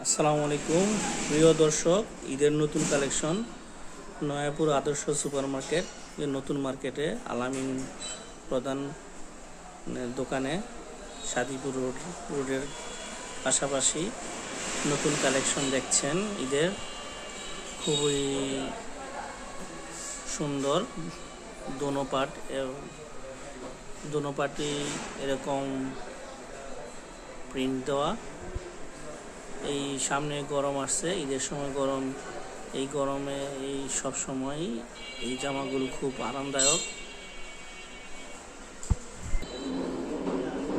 আসসালামু আলাইকুম প্রিয় দর্শক, ঈদের নতুন কালেকশন নয়াপুর আদর্শ সুপার মার্কেট এর নতুন মার্কেটে আলামিন প্রধান দোকানে সাদিপুর রোডের পাশাপাশি নতুন কালেকশন দেখছেন। ঈদের খুবই সুন্দর দোনো পার্টি এরকম প্রিন্ট দেওয়া। এই সামনে গরম আসছে, ঈদের সময় গরম, এই গরমে এই সব সময় এই জামাগুলো খুব আরামদায়ক।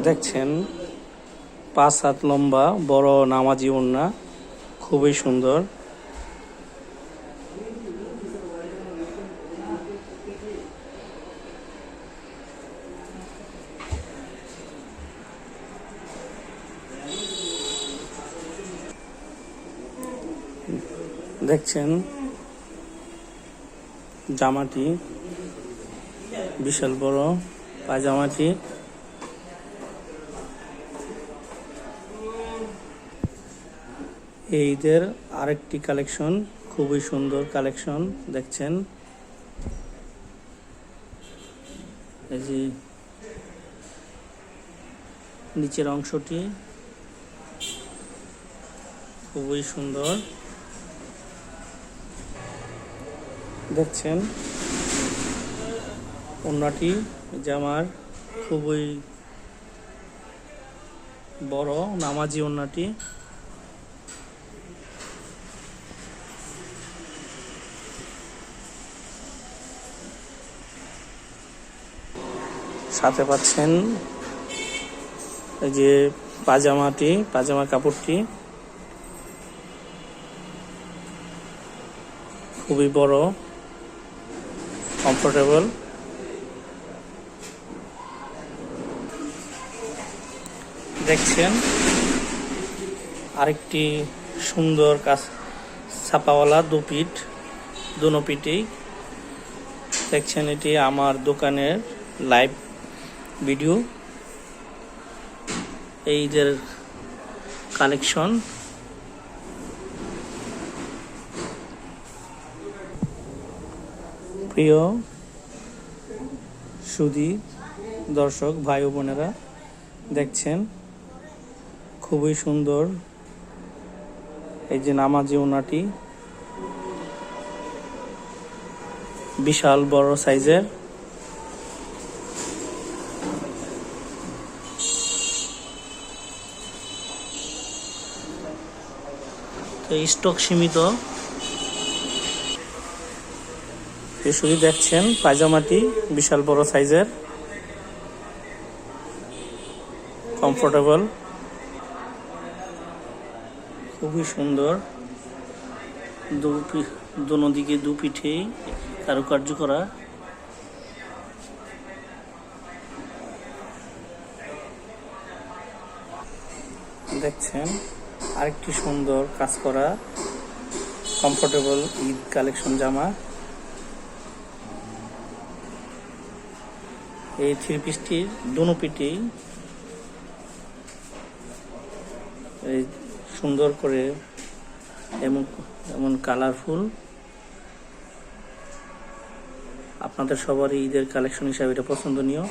দেখছেন 5 হাত লম্বা বড় নামাজি ওড়না, খুবই সুন্দর। দেখছেন জামাটি বিশাল বড়, পায়জামাটি ঈদের আরেকটি কালেকশন, খুবই সুন্দর কালেকশন। দেখছেন এই যে নিচের অংশটি খুবই সুন্দর। দেখছেন ওড়নাটি জামার খুবই বড় নামাজি ওড়নাটি। সাথে পাচ্ছেন এই যে পাজামা কাপড়টি খুবই বড়, কমফোর্টেবল। দেখছেন আরেকটি সুন্দর কাজ ছাপাওয়ালা দোনো পিঠেই। দেখছেন এটি আমার দোকানের লাইভ ভিডিও, এইদের কালেকশন। প্রিয় সুধী দর্শক ভাই ও বোনেরা, দেখছেন খুবই সুন্দর এই যে নামাজি ওড়নাটি, বিশাল বড় সাইজের। তো স্টক সীমিত। শুধু দেখছেন পায়জামাটি বিশাল বড় সাইজের, কমফোর্টেবল, খুবই সুন্দর। দোনো দিকে দু পিঠেই কারুকার্য করা। দেখছেন আরেকটি সুন্দর কাজ করা কমফোর্টেবল ঈদ কালেকশন জামা। এই থ্রি পিসটির দোনো পিঠেই এই সুন্দর করে এমন কালারফুল। আপনাদের সবারই ঈদের কালেকশন হিসাবে এটা পছন্দনীয়।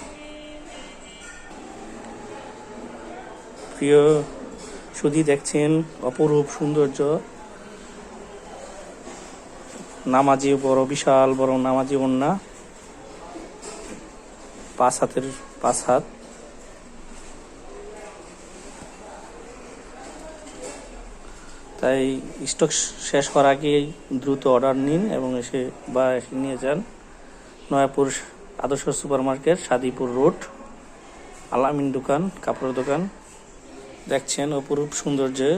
প্রিয় সুধী, দেখছেন অপরূপ সৌন্দর্য নামাজি বিশাল বড় নামাজি ওড়না, 5 হাত। তাই স্টক শেষ করার আগে দ্রুত অর্ডার নিন এবং এসে নিয়ে যান। নয়াপুর আদর্শ সুপার মার্কেট, সাদিপুর রোড, আলামিন দোকান, কাপড়ের দোকান। দেখছেন অপরূপ সৌন্দর্যে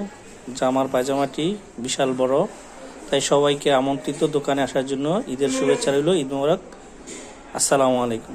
জামার পায়জামাটি বিশাল বড়। তাই সবাইকে আমন্ত্রিত দোকানে আসার জন্য। ঈদের শুভেচ্ছা রইল। ঈদ মোবারক। আসসালামু আলাইকুম।